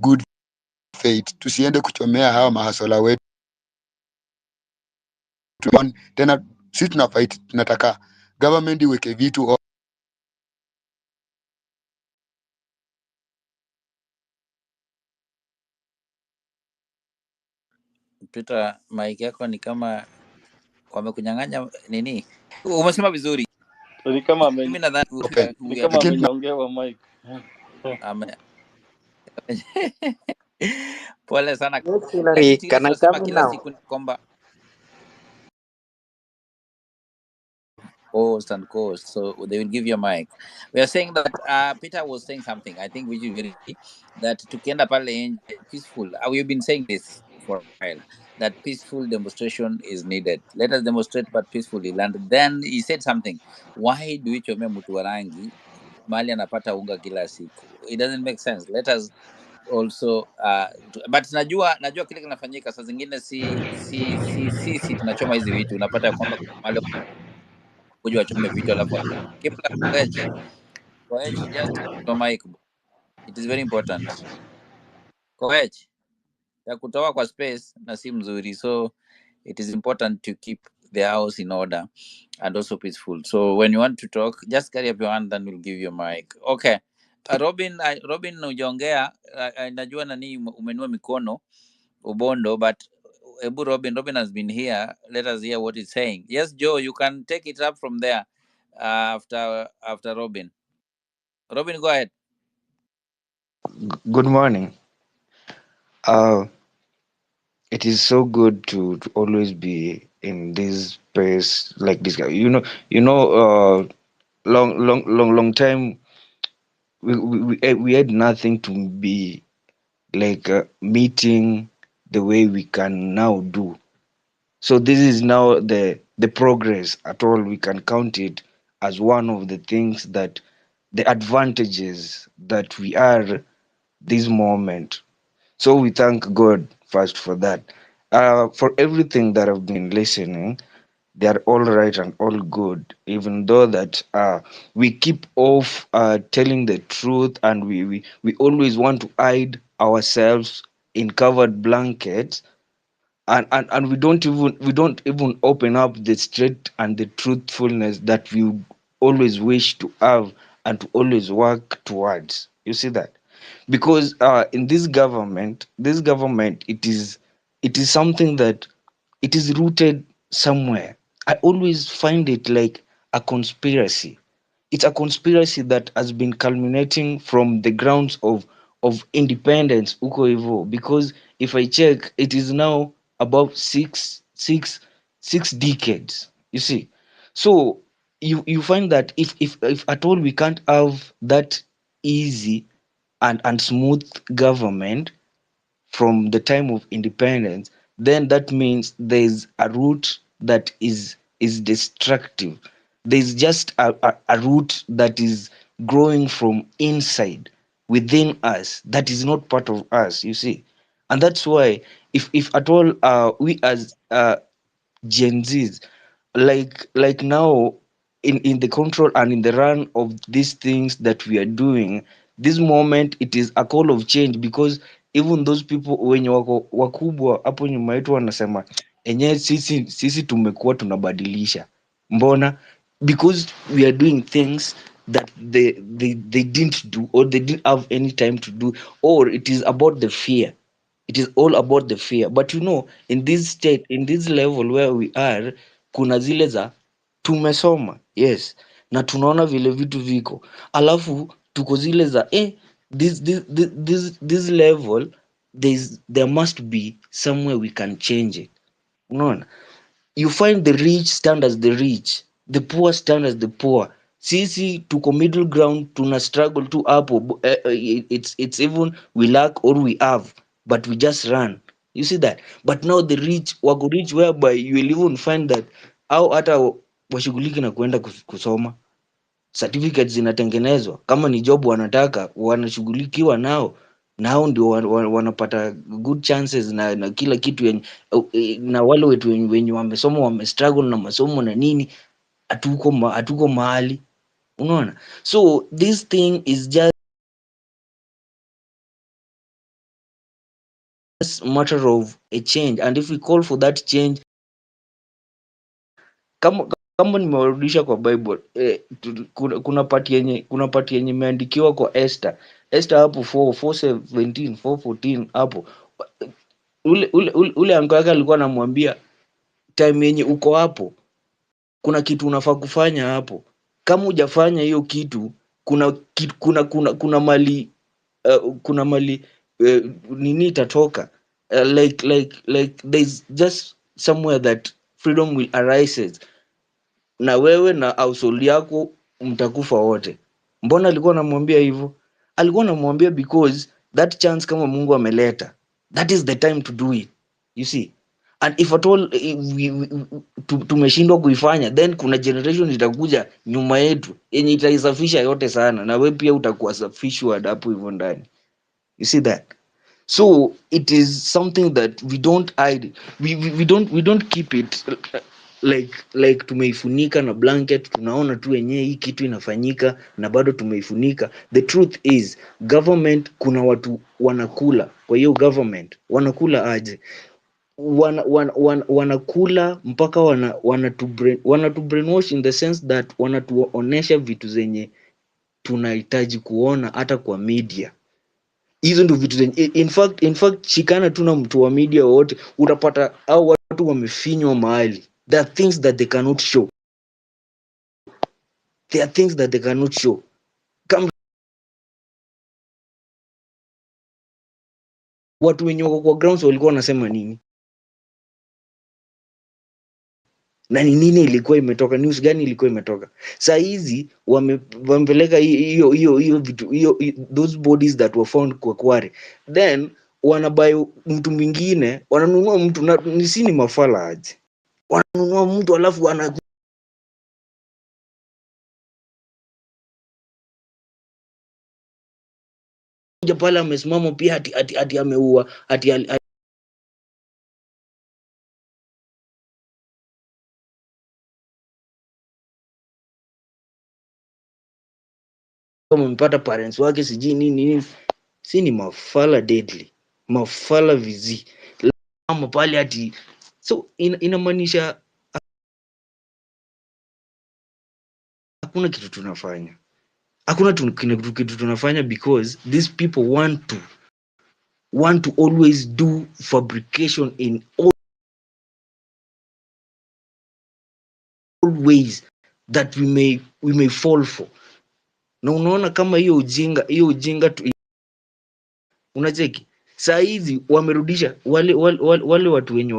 good faith. Tusiende kuchomea hawa mahasola wetu. Tena sisi tunafight, tunataka government iweke vitu Peter, mic yako ni kama wamekunyang'anya nini? Umesema vizuri. Ni kama Mimi nadhani ni kama amenyongewa mic. Pole sana. Can I come in now? Kwamba coast and coast, so they will give you a mic. We are saying that Peter was saying something. I think which is very that tukienda pale peaceful. We've been saying this for a while, that peaceful demonstration is needed. Let us demonstrate, but peacefully. And then he said something. Why do we chomea mtu wa rangi mali anapata unga kila siku? It doesn't make sense. Let us also but najua kile kinafanyika saa zingine si tunachoma hizi vitu, unapata kwamba wale kuja wachome vitu alafu kipla Koech, just to mic, it is very important. Koech, ya kutoa kwa space na si mzuri, so it is important to keep the house in order and also peaceful. So when you want to talk, just carry up your hand, then we'll give you a mic. Okay. Robin ujaongea, najua nani umenua mikono ubondo, but Ebu Robin has been here. Let us hear what he's saying. Yes, Joe, you can take it up from there after Robin. Robin, go ahead. Good morning. It is so good to always be in this space like this guy. Long time we had nothing to be like meeting the way we can now do. So this is now the progress at all. We can count it as one of the things that the advantages that we are this moment. So we thank God first for that. For everything that I've been listening, they are all right and all good, even though that we keep off telling the truth, and we always want to hide ourselves in covered blankets, and we don't even open up the straight and the truthfulness that we always wish to have and to always work towards. You see that? Because in this government, it is something that it is rooted somewhere. I always find it like a conspiracy. It's a conspiracy that has been culminating from the grounds of independence uko hivyo, because if I check, it is now about six decades, you see. So you find that if at all we can't have that easy and smooth government from the time of independence, then that means there's a root that is destructive. There's just a root that is growing from inside within us that is not part of us, you see. And that's why if at all we as Gen Zs, like now, in the control and in the run of these things that we are doing, this moment it is a call of change, because even those people wenye wako wakubwa hapo nyuma yetu wanasema enyewe sisi tumekuwa tunabadilisha, mbona? Because we are doing things that they didn't do, or they didn't have any time to do, or it is about the fear. It is all about the fear. But in this state, in this level where we are, kuna zile za tumesoma, yes, na tunaona vile vitu viko, alafu tuko zile za this level, there must be somewhere we can change it. Unaona, you find the rich stand as the rich, the poor stand as the poor. Sisi tuko middle ground, tuna struggle tu hapo. It's even we lack or we have, but we just run. You see that? But now the rich wako rich, whereby you will even find that au hata washughuliki na kuenda kusoma, certificates zinatengenezwa, kama ni job wanataka wanashughulikiwa nao ndio wanapata good chances na kila kitu na wale wetu wenye wamesoma wamestruggle na masomo na nini, hatuko mahali, unaona. So this thing is just just a matter of a change, and if we call for that change, kama nimewarudisha kwa Bible, kuna part yenye imeandikiwa kwa Esther hapo 4:17 4:14 hapo, ule anko yake alikuwa anamwambia time yenye uko hapo kuna kitu unafaa kufanya hapo, kama hujafanya hiyo kitu kuna mali nini itatoka, like there's just somewhere that freedom will arise, na wewe na household yako mtakufa wote. Mbona alikuwa anamwambia hivyo? Alikuwa anamwambia because that chance kama Mungu ameleta, that is the time to do it, you see. And if at all tumeshindwa kuifanya, then kuna generation itakuja nyuma yetu yenye itaisafisha yote sana, na wewe pia utakuwa safishwa hapo hivyo ndani, you see that. So it is something that we don't hide, we don't keep it like tumeifunika na blanket, tunaona tu wenyewe hii kitu inafanyika na bado tumeifunika. The truth is government, kuna watu wanakula kwa hiyo government. Wanakula aje? Wanakula mpaka wanatu brainwash in the sense that wanatuonesha vitu zenye tunahitaji kuona hata kwa media. Hizo ndio vitu zenye in fact shikana tu na mtu wa media wote utapata au watu wamefinywa mahali. There are things that they cannot show. There are things that they cannot show. Kama watu wenye wako kwa grounds walikuwa wanasema nini? Na ni nini ilikuwa imetoka? News gani ilikuwa imetoka? Saa hizi wamepeleka hiyo vitu those bodies that were found kwa Kware. Then wanabai mtu mwingine, wananunua mtu na ni mafala aje. Wananunua mtu alafu anakuja pale amesimama pia ati ameua ati umempata parents wake siji nini. Si mafala deadly, mafala vizi kama pale ati. So inamaanisha hakuna kitu tunafanya, hakuna kitu tunafanya because these people want to always do fabrication in all ways that we may fall for. Na unaona kama hiyo ujinga tu unacheki. Saa hizi wamerudisha wale watu wenye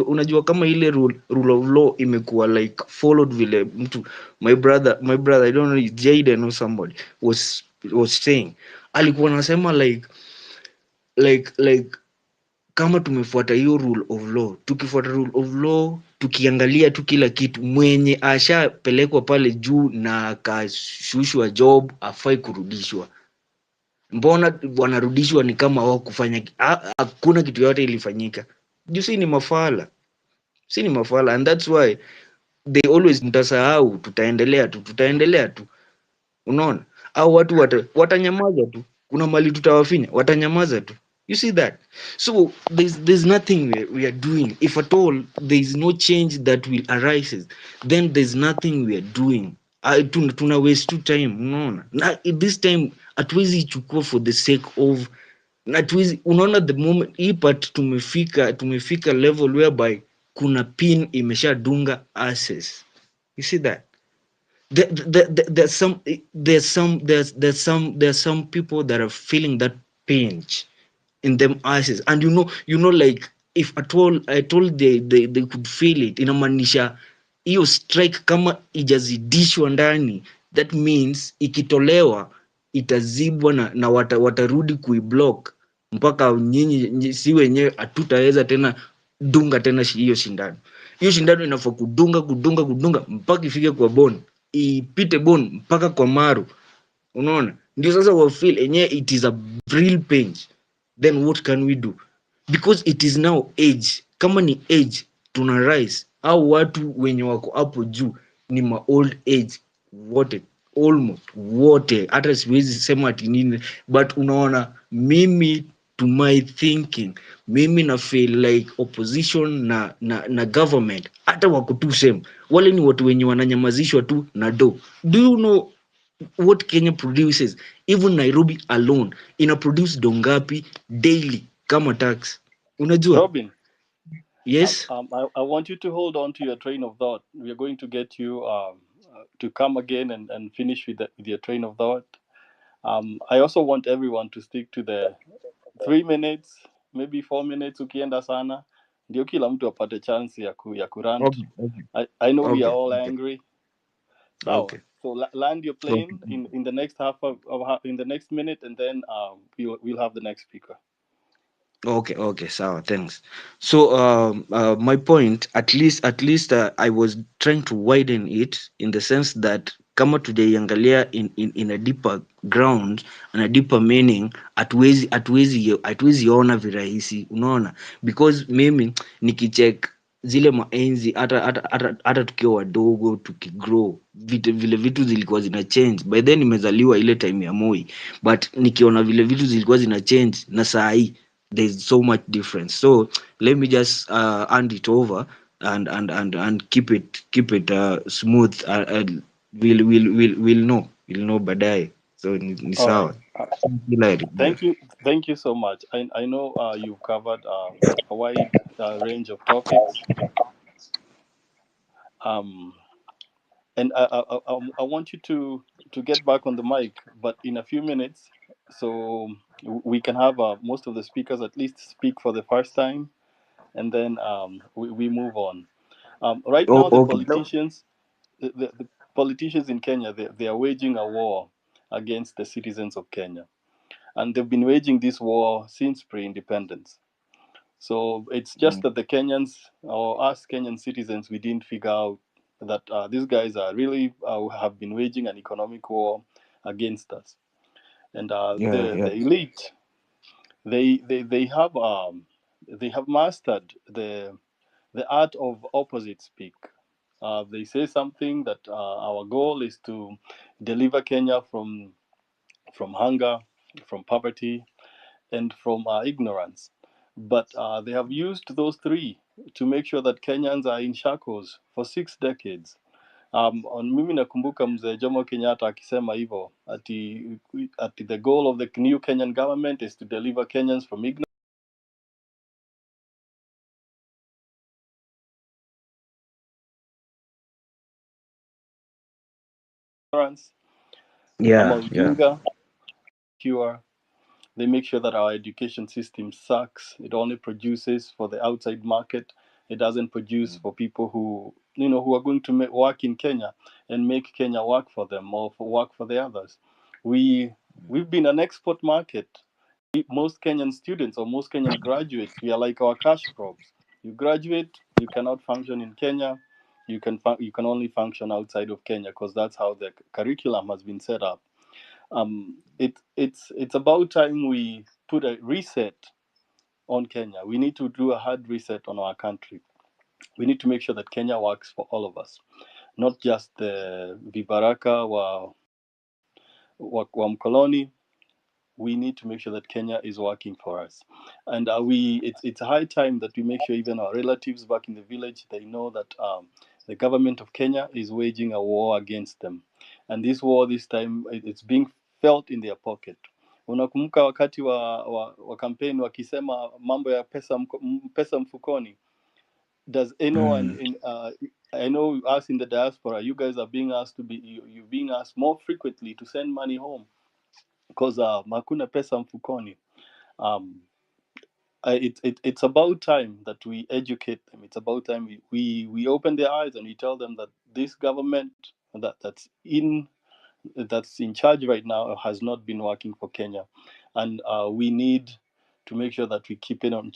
unajua kama ile rule of law imekuwa like followed vile mtu my brother I don't know, Jaden or somebody was saying, alikuwa anasema like kama tumefuata hiyo rule of law, tukifuata rule of law, tukiangalia tu kila kitu, mwenye ashapelekwa pale juu na akashushwa job afai kurudishwa. Mbona wanarudishwa ni kama wao kufanya hakuna kitu yote ilifanyika? You see, ni mafala. And that's why they always mtasahau, tutaendelea tu. Unaona? Au watu watanyamaza tu. Kuna mali tutawafinya, watanyamaza tu. You see that? So there's nothing we are doing. If at all there is no change that will arise, then there's nothing we are doing. Tuna waste too time, unaona? Na this time hatuwezi chukua for the sake of unaona, the moment hii part tumefika level whereby kuna pin imeshadunga access. You see that? There's some people that are feeling that pinch in them asses, and you know like if at all they could feel it, inamaanisha hiyo strike kama ijazidishwa ndani, that means ikitolewa itazibwa na watarudi kuiblock mpaka nyinyi si wenyewe hatutaweza tena dunga tena hiyo shindano. Hiyo shindano inafaa kudunga mpaka ifike kwa bone, ipite bone mpaka kwa maru. Unaona? Ndio sasa wa feel enyewe it is a real pain. Then what can we do? Because it is now age. Kama ni age tuna rise, au watu wenye wako hapo juu ni ma old age wote almost wote, hata siwezi sema ati nini, but unaona mimi to my thinking, mimi na feel like opposition na government hata wako tu same. Wale ni watu wenye wananyamazishwa tu na do you know what Kenya produces? Even Nairobi alone ina produce dongapi daily kama tax, unajua? Robin, Yes. I want you to hold on to your train of thought. We are going to get you to come again and finish with your train of thought. I also want everyone to stick to the 3 minutes, maybe 4 minutes ukienda sana. Ndio kila mtu apate chance ya kurant. Okay, okay, I know we are okay, all okay, angry. okay, Sawa. So land your okay. plane in the next in the next minute, and then we'll have the next speaker. Okay, sawa, thanks. So my point, at least I was trying to widen it in the sense that kama tujaiangalia in a deeper ground and a deeper meaning, hatuwezi ona virahisi, unaona? Because mimi nikicheck zile maenzi hata tukiwa wadogo tukigrow, vile vitu zilikuwa zina change. By then nimezaliwa ile time ya Moi, but nikiona vile vitu zilikuwa zina change na saa hii there's so much difference. So let me just hand it over and keep it smooth. We'll know baadaye. So ni All right. sawa. Hilary, yeah. Thank you so much. I know you've covered a wide range of topics. And I want you to get back on the mic, but in a few minutes, so we can have most of the speakers at least speak for the first time, and then we move on. Right now, the Okay. politicians, the politicians in Kenya, they are waging a war against the citizens of Kenya, and they've been waging this war since pre-independence. So it's just that the Kenyans, or us Kenyan citizens, we didn't figure out that these guys are really have been waging an economic war against us. And Yeah. the elite, they have mastered the art of opposite speak. They say something that our goal is to deliver Kenya from hunger, from poverty, and from ignorance. But they have used those three to make sure that Kenyans are in shackles for 6 decades. Mimi nakumbuka mzee Jomo Kenyatta akisema hivyo ati the goal of the new Kenyan government is to deliver Kenyans from ignorance ama Yeah. ujinga cure. They make sure that our education system sucks. It only produces for the outside market. It doesn't produce for people who are going to work in Kenya and make Kenya work for them or work for the others. We've been an export market. Most Kenyan students or most Kenyan graduates, we are like our cash crops. You graduate, you cannot function in Kenya. You can only function outside of Kenya because that's how the curriculum has been set up. It's about time we put a reset on Kenya. We need to do a hard reset on our country. We need to make sure that Kenya works for all of us, not just the vibaraka wa mkoloni. We need to make sure that Kenya is working for us, and it's high time that we make sure even our relatives back in the village, they know that the government of Kenya is waging a war against them, and this war this time it's being felt in their pocket. Unakumbuka wakati wa campaign wakisema mambo ya pesa mfukoni. Does anyone in I know us in the diaspora, you guys are being asked you're being asked more frequently to send money home because hakuna pesa mfukoni. It's about time that we educate them. It's about time we open their eyes and we tell them that this government that's in charge right now has not been working for Kenya, and we need to make sure that we keep it on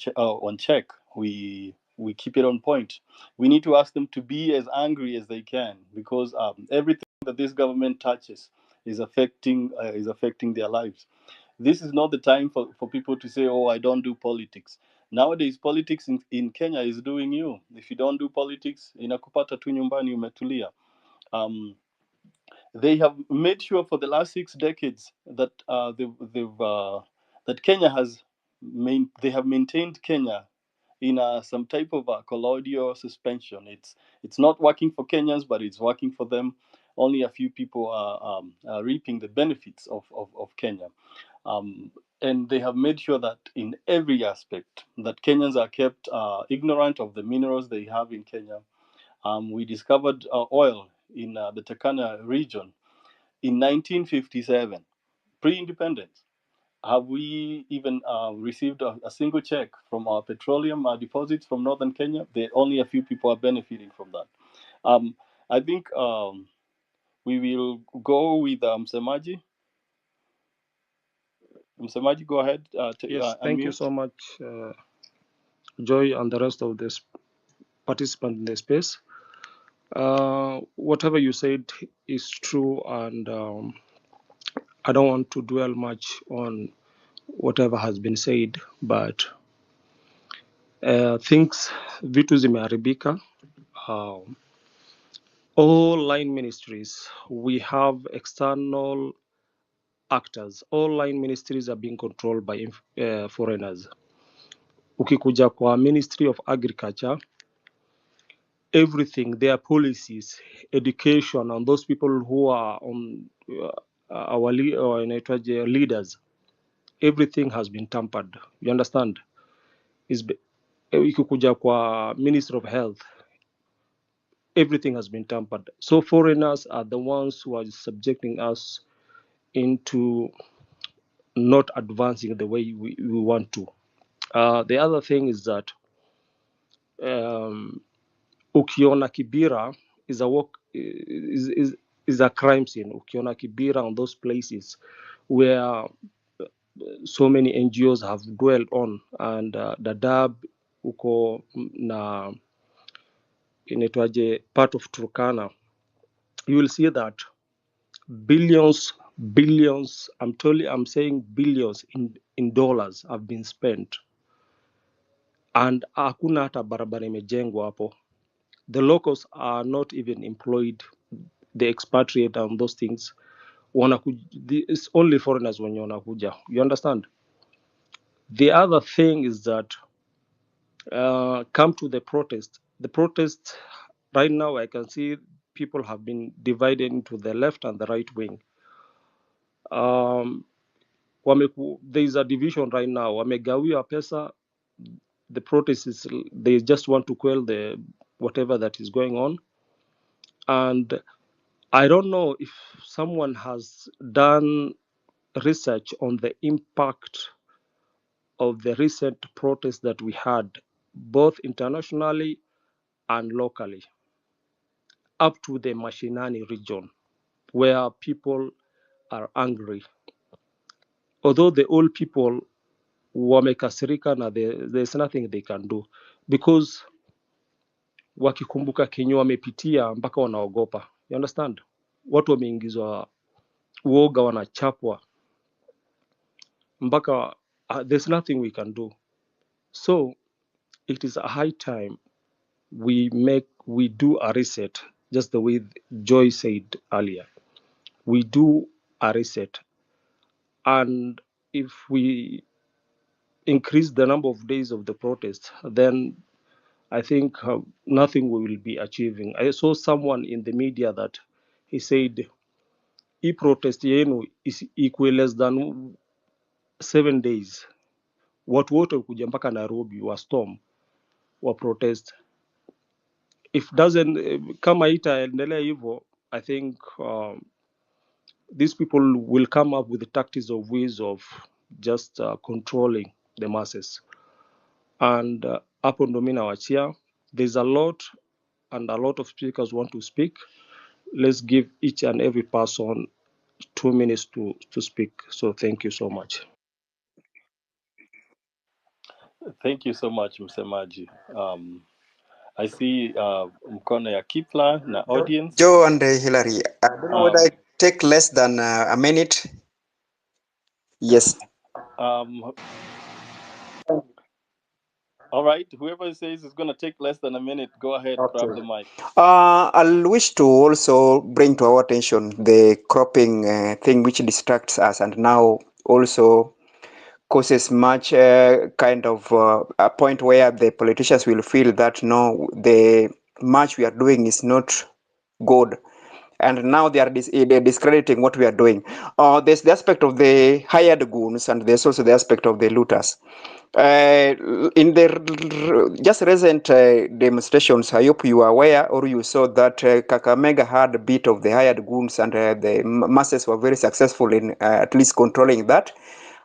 check. We keep it on point. We need to ask them to be as angry as they can because everything that this government touches is affecting their lives. This is not the time for people to say, oh, I don't do politics. Nowadays, politics in Kenya is doing you. If you don't do politics, inakupata tu nyumbani umetulia. They have made sure for the last 6 decades that that Kenya has they have maintained Kenya in some type of colloidal suspension. It's not working for Kenyans, but it's working for them. Only a few people are reaping the benefits of Kenya. And they have made sure that in every aspect that Kenyans are kept ignorant of the minerals they have in Kenya. We discovered oil in the Turkana region in 1957, pre-independence. Have we even received a single check from our petroleum deposits from northern Kenya? Only a few people are benefiting from that. I think we will go with Msemaji. Msemaji, go ahead. Yes, thank you Unmute. so much, Joy, and the rest of the participants in the space. Whatever you said is true, and I don't want to dwell much on whatever has been said, but things vitu zimeharibika. All line ministries, we have external actors. All line ministries are being controlled by foreigners. Ukikuja kwa Ministry of Agriculture, everything, their policies, education, and those people who are on our leaders, everything has been tampered. You understand? Ikikuja kwa Ministry of Health, everything has been tampered. So foreigners are the ones who are subjecting us into not advancing the way we want to. The other thing is that ukiona Kibira is a work is a crime scene. Ukiona Kibira on those places where so many NGOs have dwelled on, and Dadaab uko na inaitwaje part of Turkana, you will see that billions, I'm saying billions in dollars have been spent, and hakuna hata barabara imejengwa hapo. The locals are not even employed, the expatriate and those things. It's only foreigners when wanakuja. You understand? The other thing is that come to the protest. The protest right now, I can see people have been divided into the left and the right wing. There is a division right now. Wamegawiwa pesa. The protest is, they just want to quell the whatever that is going on. And I don't know if someone has done research on the impact of the recent protests that we had, both internationally and locally, up to the Mashinani region, where people are angry. Although the old people wamekasirika na there's nothing they can do, because wakikumbuka kenye wamepitia mpaka wanaogopa. You understand? Watu wameingizwa uoga, wanachapwa mpaka there's nothing we can do. So it is a high time we do a reset, just the way Joy said earlier. We do a reset, and if we increase the number of days of the protest, then I think nothing we will be achieving. I saw someone in the media that he said, "E protest yenu is equal less than 7 days." Watu wote kuja mpaka Nairobi wa storm wa protest. If doesn't kama itaendelea hivyo, I think these people will come up with the tactics of ways of just controlling the masses. And hapo ndo mimi nawachia. There's a lot, and a lot of speakers want to speak. Let's give each and every person 2 minutes to speak. So thank you so much. Thank you so much, Msemaji. I see mkono ya Kipla na audience. Joe and Hillary, I don't know whether I take less than a minute. Yes. All right, whoever says it's going to take less than a minute, go ahead, grab Okay. the mic. I'll wish to also bring to our attention the cropping thing which distracts us and now also causes much kind of a point where the politicians will feel that no, the much we are doing is not good. And now they are they're discrediting what we are doing. There's the aspect of the hired goons, and there's also the aspect of the looters. In the just recent demonstrations, I hope you are aware or you saw that Kakamega had a bit of the hired goons, and the masses were very successful in at least controlling that,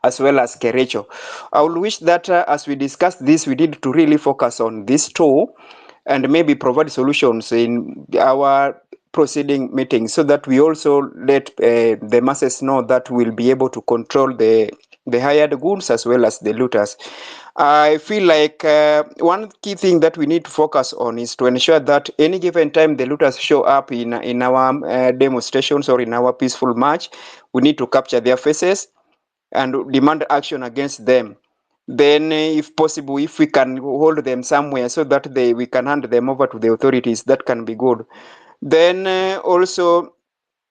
as well as Kerecho. I would wish that as we discuss this, we need to really focus on these two and maybe provide solutions in our proceeding meetings so that we also let the masses know that we'll be able to control the hired goons as well as the looters. I feel like one key thing that we need to focus on is to ensure that any given time the looters show up in our demonstrations or in our peaceful march, we need to capture their faces and demand action against them. Then, if possible, if we can hold them somewhere so that we can hand them over to the authorities, that can be good. Then also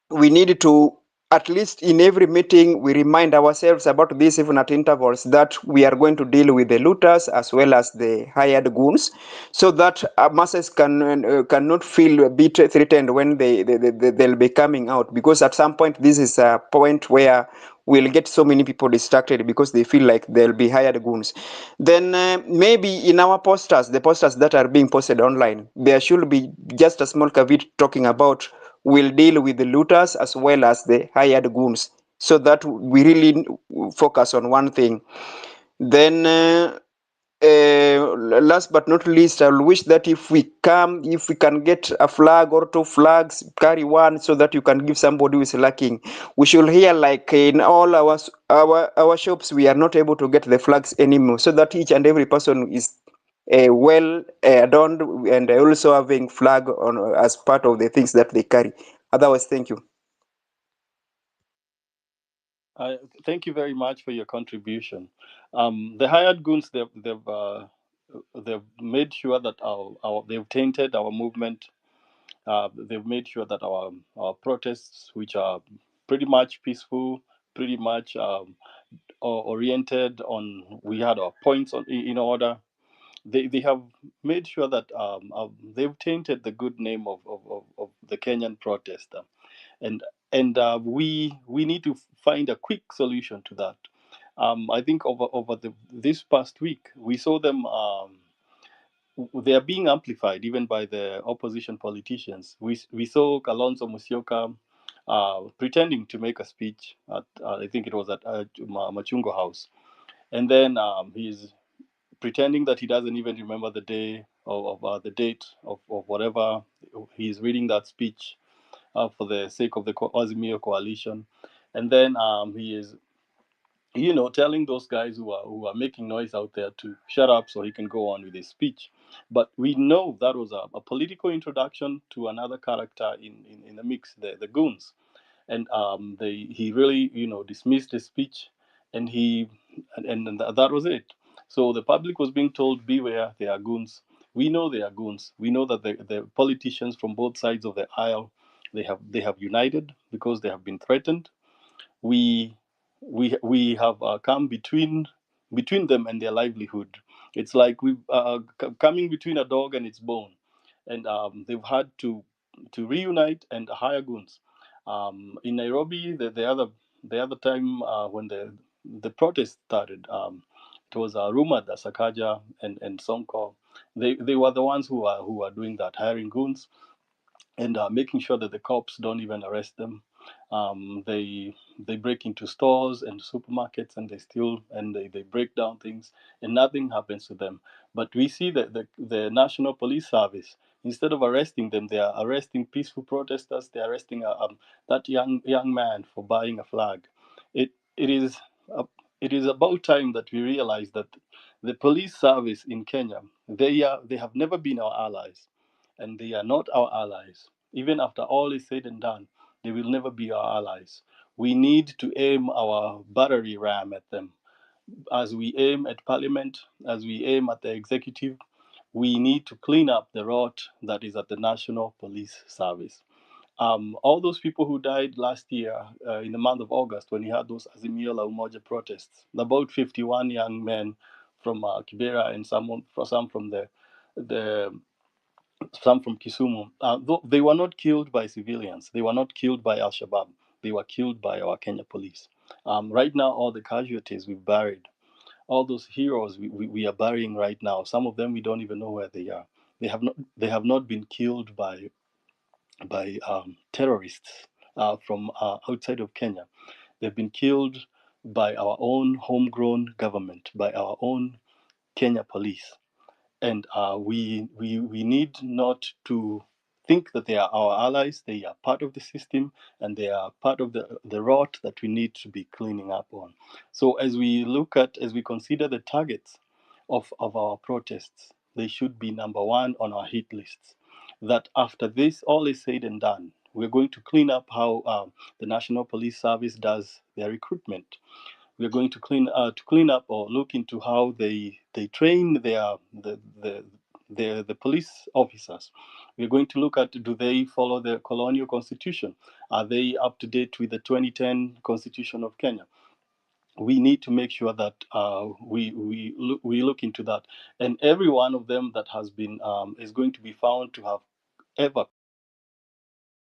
we need to, at least in every meeting, we remind ourselves about this, even at intervals, that we are going to deal with the looters as well as the hired goons, so that masses cannot feel a bit threatened when they'll be coming out, because at some point this is a point where we'll get so many people distracted because they feel like they'll be hired goons. Then maybe in our posters, the posters that are being posted online, there should be just a small caveat talking about will deal with the looters as well as the hired goons, so that we really focus on one thing. Then last but not least, I will wish that if we can get a flag or two flags, carry one so that you can give somebody who is lacking. We should hear like in all our shops, we are not able to get the flags anymore, so that each and every person is well adorned and also having flag on as part of the things that they carry. Otherwise, thank you. Thank you very much for your contribution. The hired goons, they've made sure that they've tainted our movement. They've made sure that our protests, which are pretty much peaceful, pretty much oriented on, we had our points in order. They have made sure that they've tainted the good name of the Kenyan protester, and we need to find a quick solution to that. I think over this past week we saw them. They are being amplified even by the opposition politicians. We saw Kalonzo Musyoka pretending to make a speech at I think it was at Machungo House, and then he's pretending that he doesn't even remember the day of the date of whatever he's reading that speech for the sake of the Azimio coalition, and then he is, telling those guys who are making noise out there to shut up so he can go on with his speech. But we know that was a political introduction to another character in the mix, the goons, and he really dismissed his speech, and that was it. So the public was being told, beware, they are goons. We know they are goons. We know that the politicians from both sides of the aisle, they have united because they have been threatened. We we we have come between them and their livelihood. It's like we coming between a dog and its bone, and they've had to reunite and hire goons. In Nairobi, the other time when the protest started, it was rumored that Sakaja and Sonko, they were the ones who are doing that, hiring goons and making sure that the cops don't even arrest them. They break into stores and supermarkets, and they steal, and they break down things, and nothing happens to them. But we see that the National Police Service, instead of arresting them, they are arresting peaceful protesters. They are arresting that young man for buying a flag. It is uh, it is about time that we realize that the police service in Kenya, they have never been our allies, and they are not our allies. Even after all is said and done, they will never be our allies. We need to aim our battery ram at them. as we aim at Parliament, as we aim at the executive, we need to clean up the rot that is at the National Police Service. All those people who died last year in the month of August when we had those Azimio la Umoja protests, about 51 young men from Kibera and some from the some from Kisumu, they were not killed by civilians. They were not killed by Al Shabaab. They were killed by our Kenya police. Right now, all the casualties we've buried, all those heroes we are burying right now. Some of them we don't even know where they are. They have not been killed by terrorists from outside of Kenya. They've been killed by our own homegrown government, by our own Kenya police. And we need not to think that they are our allies. They are part of the system, and they are part of the rot that we need to be cleaning up on. So as we consider the targets of our protests, they should be number one on our hit lists. That after this all is said and done, we're going to clean up how the National Police Service does their recruitment. We're going to clean up or look into how they train the police officers. We're going to look at, do they follow the colonial constitution? Are they up to date with the 2010 Constitution of Kenya? We need to make sure that we look into that, and every one of them that has been is going to be found to have ever